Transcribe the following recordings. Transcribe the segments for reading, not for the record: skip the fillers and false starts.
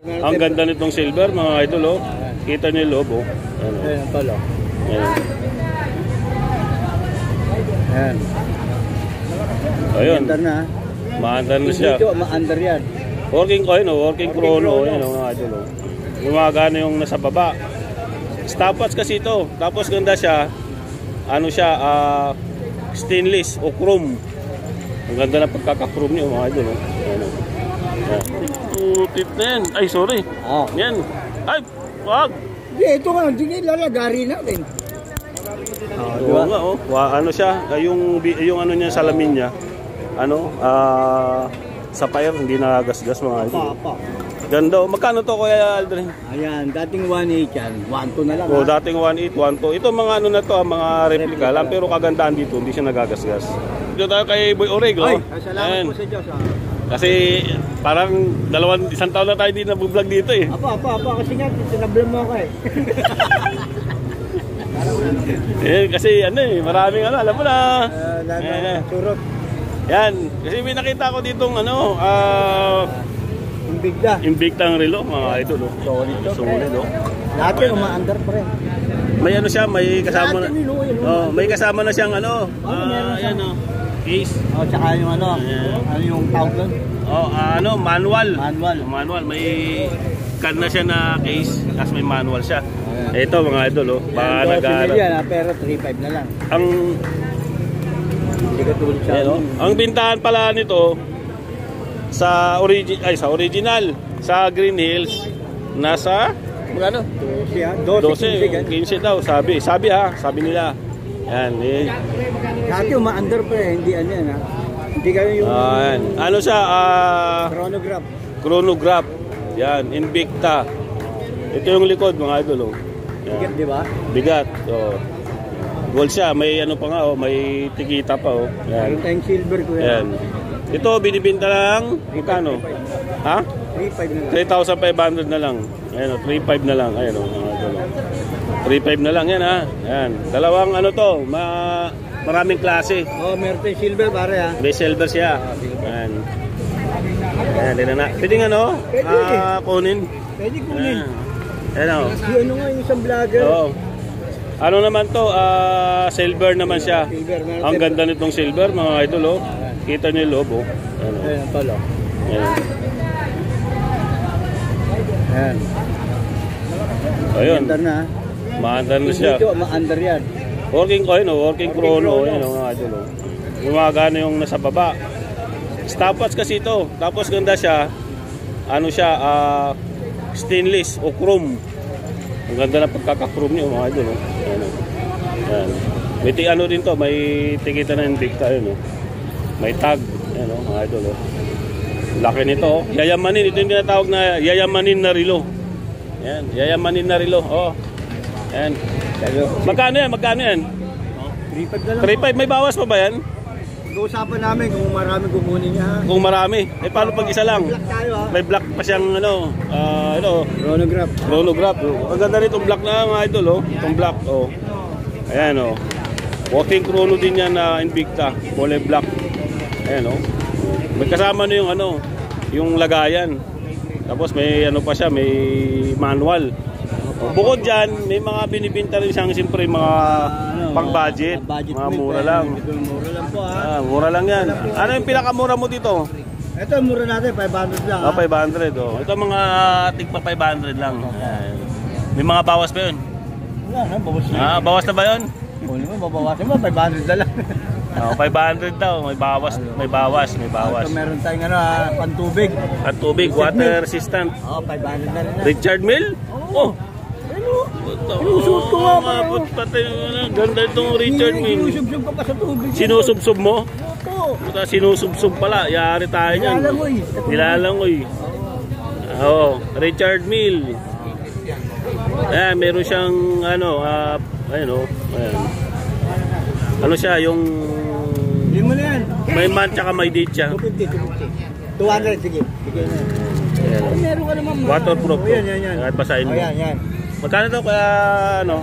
Ang ganda nitong silver mga idol, oh. Kita niyo yung loob, oh. Ano? Ayan ang tolo. Ayan. Ayan. Ayun. Maandar na. Maandar na siya. Dito, maandar yan. Working chrono. Ayan, mga idol, oh. Gumagana yung nasa baba. Stopwatch kasi ito. Tapos ganda siya. Ano siya, stainless o chrome. Ang ganda na pagkaka-chrome niyo mga idol, oh. Ayan, oh. Tip na yan. Ay, sorry. Oh. Yan. Ay, wag. Ito nga, hindi lalagari natin. Oo nga, oh. Ano siya, yung ano niya, salamin niya. Ano, sapphire, hindi nagagasgas mga idol. Ganda, oh. Magkano to Kuya Aldrin? Ayan, dating 1.8 yan. 1.2 na lang. Oh, dating 1.8, 1.2. Ito mga ano na to, mga replica lang, pero kagandaan dito, hindi siya nagagasgas. Dito tayo kay Boy Oreg, oh. Ay, salamat po sa Diyos, Kasi parang isang taon na tayo din nabublog dito, eh. Apa, kasi nga, sinablam mo ako, eh. Kasi ano, eh, maraming ano, alam mo na. Surot. Yan, kasi may nakita ko ditong ano, Invicta ang relo, mga idol, oh. Solid, oh. Lahat yung umaandar pa rin. May ano siya, may kasama na. Oh, may kasama na siyang ano, ayan, oh. Case. Oh, tsaka yung ano, ano yung tawag doon? Oh, ano, manual. Manual. May can na siya na case, tapos may manual siya. Ito mga idol, oh. Baka nag-aaral. Pero 3.5 na lang. Ang bintahan pala nito sa original sa Green Hills nasa magkano? 12, 15 daw, sabi nila. Yan, eh. Dati umaandar pa eh, hindi ano yan, ha? Hindi kayo yung... ano siya, chronograph. Yan, Invicta. Ito yung likod mga idol, oh. Bigat, di ba? Bigat, oh. Gold siya, may ano pa nga, oh, may tikita pa, oh. Yan. Meron tayong silver ko yan. Ito, binibinta lang, magkano? Ha? 3,500 na lang. Ayan, oh, 3,500 na lang. Ayan, oh, mga idol, oh. 3.5 na lang yan, ha. Yan. Dalawang ano to, maraming klase. Oh, meron tayong silver pare, ha. May silver siya. Yan. Yan, din na. Pwede nga, no? Kunin. Pwede kunin. Yan, oh. Ano nga yung isang vlogger? Oo. Ano naman to, silver naman siya. Ang ganda nitong silver, mga idol, oh. Kita niyo yung loob, oh. Ayan, ang tolo. Ayan. Ayun. Maandar na. Maandar na siya. Dito, maandar yan. Working chrono. Ayan, mga idol, oh. Gumagana yung nasa baba. Stopwatch kasi ito. Tapos ganda siya. Ano siya, stainless o chrome. Ang ganda na pagkaka-chrome niyo, mga idol, oh. Ayan, oh. Ayan. May ano din to, may tikita na Invicta, yun, oh. May tag. Ayan, oh, mga idol, oh. Laki nito, oh. Yayamanin. Ito yung tinatawag na yayamanin na relo. Ayan, yayamanin na relo, oh. Ayan. Magkano yan? 3.5 na lang. 3.5, may bawas pa ba yan? Pag-uusapan namin kung marami kukunin niya, ha? Kung marami. Eh, paano pag isa lang? Black tayo, ha? May black pa siyang, ano, chronograph. Ang ganda nitong black na, mga idol, oh. Itong black, oh. Ayan, oh. Working chrono din yan na Invicta. Kulay black. Ayan, oh. May kasama na yung, ano, yung lagayan. Tapos may, ano pa siya, may manual. Bukod dyan, may mga binibinta rin siyang siyempre mga pang-budget. Mga mura lang. Mura lang po, ha? Mura lang yan. Ano yung pinakamura mo dito? Ito, mura natin, 500 lang, ha? 500, oh. Ito mga tigpa 500 lang. Ayan. May mga bawas pa yun? Wala na, bawas na. Bawas na ba yun? Kung mo, babawasin mo, 500 na lang. 500 daw, may bawas. Ito, meron tayong ano, pantubig. Pantubig, water resistant. 500 na rin. Richard Mille? Oh. Sinusub ko nga pa. Ganda itong Richard Mille. Sinusub ko pa sa tubig. Sinusub mo? Opo. Sinusub pala, yari tayo niyan. Nilalangoy. Oo, Richard Mille. Ayan, meron siyang ano, ayan, oh. Ayan. Ano siya, yung... Hindi mo na yan. May man tsaka may date siya. 250. 200, sige. Sige na. Ayan. Meron ka naman. Waterproof to. Yan. Kahit basahin mo. Yan. Magkano to kaya ano?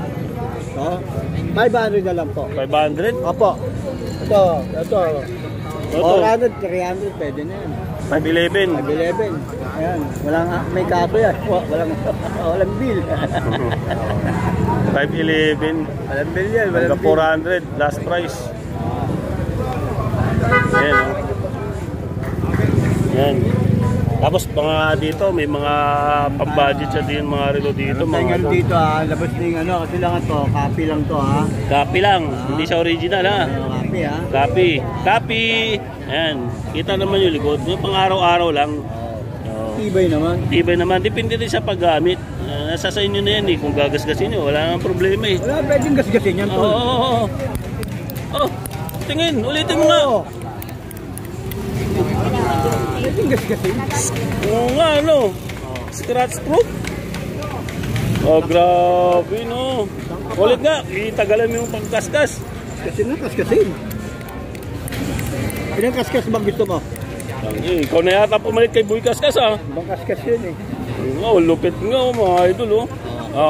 500 na lang po. 500? Opo. Ito. 400, 300, pwede na yan. 511. 511. Ayan, walang, may kaso yan. Walang bill. 511. Walang bill yan, walang Hanggang bill. 400 last price. Ayan, oh. Yan. Tapos mga dito, may mga pang-budget siya din, mga relo dito. Mga dito labas din kasi lang ito, copy lang to Copy lang, hindi siya original Copy Copy. Copy. Ayan, kita naman yung likod. Yung pang araw-araw lang. Tibay naman. Tibay naman, depende din sa paggamit. Nasa sa inyo na yan kung gagasgasin nyo, wala nang problema Wala pwedeng gasgasin yan to. Oh, tingin, ulitin mo nga. Pwedeng gasgasin. Oo nga, scratch proof. Oh, grabe, no. Ulit nga, itagalan mo yung pagkaskas. Kaskasin. Ilang kaskas bang gusto mo? Ikaw na yata pumalit kay Boy Kaskas, Ibang kaskas yun lupit nga, mga idol,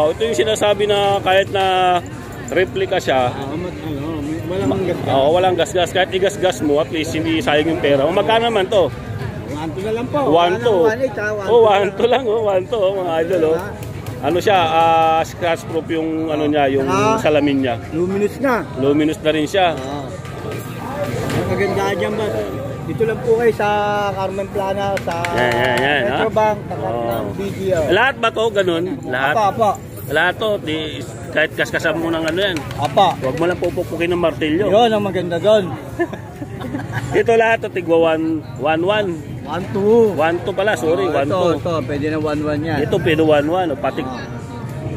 ito yung sinasabi na kahit na replica siya, walang gasgas. walang gasgas. Kahit igasgas mo, at least hindi sayang yung pera. Magkano naman to? 1-2 na lang po. 1-2. 1-2 lang, 1-2, mga idol, Ano siya, scratch proof yung ano niya, yung salamin niya. Luminous na. Luminous na rin siya. Ang kagandahan dyan ba? Dito lang po kayo sa Carmen Plana, sa Metrobank, tapat ng BGO. Lahat ba to ganun? Lahat? Apa. Lahat to, kahit kaskasan mo ng ano yan. Apa. Huwag mo lang pupupukin ng martilyo. Yun ang maganda doon. Ito lahat to, tigwa 1-1. 1-2. 1-2 pala, sorry, 1-2. Ito, pwede na 1-1 yan. Ito, pwede 1-1. Patik.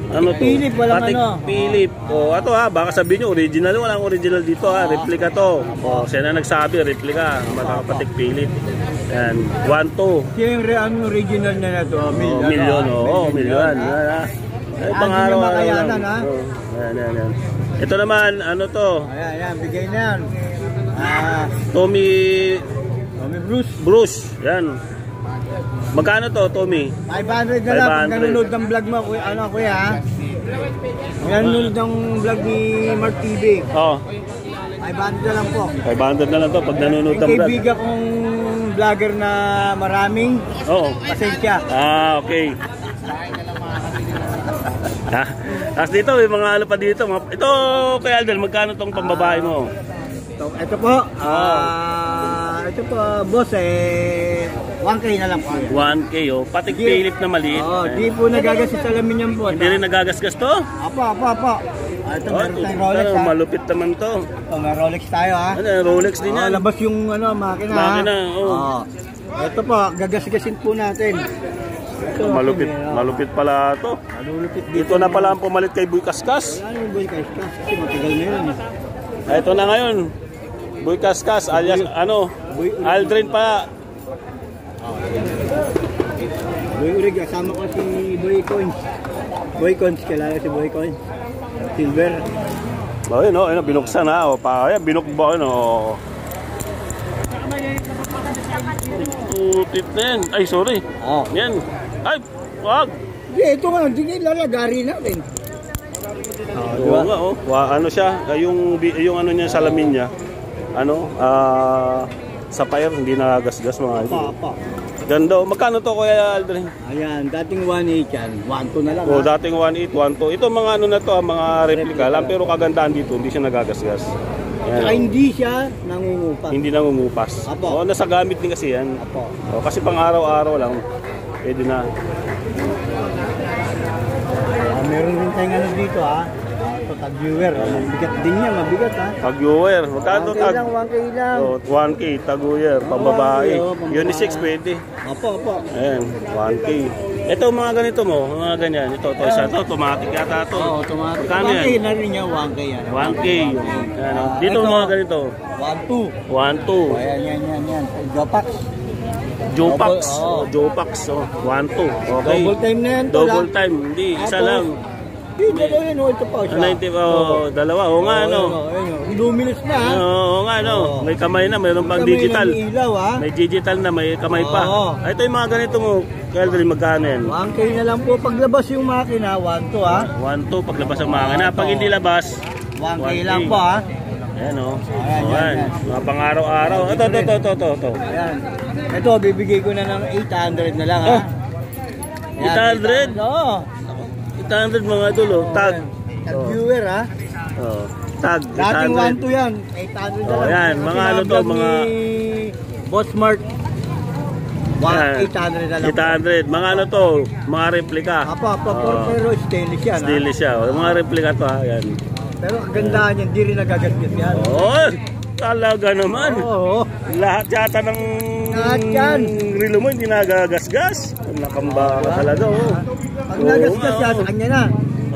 Ano to? Philip, walang Patik Philip. Ito baka sabihin nyo, original. Walang original dito replika to. Siya na nagsabi, replika. Patik Philip. Yan, 1-2. Siyempre, ang original na to, milyon. Milyon. Ay, pang-araw. Yan. Ito naman, ano to? Ayan, bigay na yan. Tommy Bruce. Yan. Magkano to, Tommy? 500 na lang. Pag nanonood ng vlog mo, kuya. Pag nanonood ng vlog ni Mark TV. 500 na lang po. 500 na lang to pag nanonood ng vlog. Kaibigan kong vlogger na maraming pasensya. Okay. Tapos dito, may mga ano pa dito. Ito, kay Alden, magkano tong pambabae mo? Ito po, boss, 1K na lang po. 1K, Patik Philip na maliit. Di po nagagasgas sa lamin yan po. Hindi rin nagagasgas to? Apa. Ito, meron tayong Rolex, malupit naman to. May Rolex tayo, Rolex din yan. Labas yung makina. Ito po, gagasgasin po natin. Malupit pala to. Ito na pala ang pumalit kay Boy Kaskas. Ano yung Boy Kaskas? Kasi matagal na yun. Ito na ngayon. Boy Kaskas alias Aldrin pa. Boy Urig, kasama ko si Boy Coins. Boy Coins, kilala si Boy Coins. Silver. Binuksan binukbo Tutit na yan. Ay, sorry. Yan. Ay, wag. Ito nga, hindi lalagari natin. Oo nga, ano siya, yung ano niya, salamin niya, sapphire, hindi nagagasgas mga ito. Ganda. Magkano to, Kuya Aldrin? Ayan, dating 1.8 yan. 1.2 na lang. Dating 1.8, 1.2. Ito mga ano na to, mga replika lang, pero kagandaan dito, hindi siya nagagasgas. Hindi siya nangungupas. Hindi nangungupas. Nasa gamit din kasi yan. Kasi pang araw-araw lang, pwede na. Meron din tayong dito tag-viewer. Mabigat din niya, mabigat Tag-viewer. Magkano tag? 1K lang. 1K, tag-viewer, pambabae. Unisex pwede. Apo. Ayan, 1K. Ito mga ganito mo, mga ganyan. Ito, isa to, automatic yata to. Automatic. Magkano yan? 1K na rin niya, 1K yan. 1K. Dito mga ganito. 1.2. 1.2. Ayan. Jopax. Jopax. 1.2. Okay. Double time na yan. Double time. Hindi, isa lang. Dito yun, ito pa siya. 90, dalawa. Luminous na May kamay na, mayroon pang digital. May digital na, may kamay pa. Ito yung mga ganito mo, kaya rin magkano yan? 1K na lang po. Paglabas yung makina, 1.2 1.2 paglabas ang makina. Pag hindi labas, 1K lang po Ayan Mga pang araw-araw. Ito. Ayan. Ito, bibigay ko na ng 800 na lang, ha? Oh, 800? Oo. 800 mga idol, oh. Tag. Tag viewer, ha? Oh. Tag, Dating 800. 1-2 yan, 800 na Oh, lang. yan, mga ano to, mga... Boss Mart. Yan. 800 na lang. 800. Mga ano to, mga replika. Pero stainless yan, ha? Stainless siya. Oh. Mga replika to, ha. Yan. Pero kagandahan yan, di rin nagagasgas yan. Oh, talaga naman. Oo. Lahat yata ng Lahat yan. relo mo hindi nagagasgas. Nakamba ka talaga, oh. Pag nagasgas yan, sa kanya na.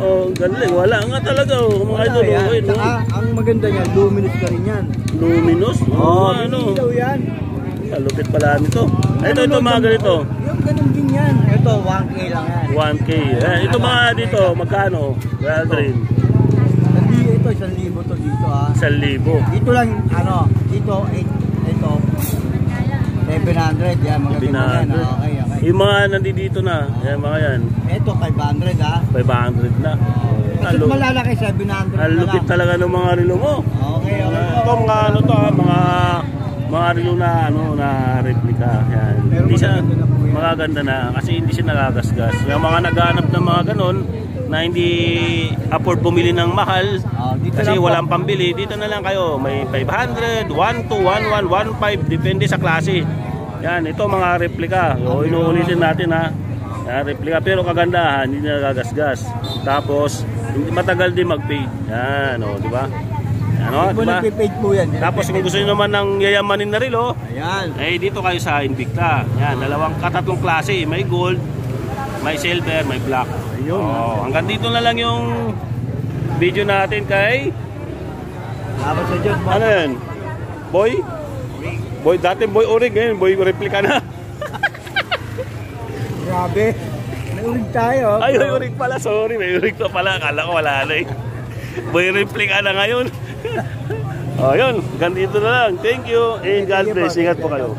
Oh, galing. Wala nga talaga, oh. Mga idol, Yan. oh. Saka, ang maganda niyan, luminous ka rin yan. Luminous? Oo, ano? binilaw yan. Lupit pala nito. Ito mga ganito. Yung ganun din yan. Ito, 1K lang yan. 1K. Ito mga dito, magkano? Well, Dream. Ito, 1,000 to dito, ha. 1,000. Dito lang, dito, 8, ito, 700, yan, mga ganyan. Okay. Yung mga nandito na, yan mga yan. Ito, 500, ha. 500 na. Kasi malalaki, 700 Ang lupit talaga ng mga relo mo. Okay. Ito mga ano to, mga relo na ano na replika. Yan. Pero Hindi siya magaganda na po yan. magaganda na kasi hindi siya nagagasgas. Yung mga naghahanap ng mga ganon na hindi afford bumili ng mahal Dito kasi lang po. walang pambili, dito na lang kayo. May 500, 1, 2, 1, 1, 1, 5, depende sa klase. Yan, ito mga replika. O, inuulitin natin, ha. Yan, replika pero kagandahan, hindi nagagasgas. Tapos hindi matagal din mag-fade. Yan, o, di ba? Yan, o, di ba? Nagpipage po yan. Tapos kung gusto niyo naman ng yayamanin na relo, Ayan. eh dito kayo sa Invicta. Yan, tatlong klase, may gold, may silver, may black. Ayun. Oh, hanggang dito na lang yung video natin kay Tapos sa Diyos, ano yan? Boy? Boy, dati Boy Orig, ngayon Boy replika na. grabe. Naulig tayo. Ay, Boy Orig pala, sorry, may Orig pa pala. Akala ko wala na eh. Boy replika na ngayon. Oh, yun, hanggang dito na lang. Thank you and God bless. Ingat po kayo.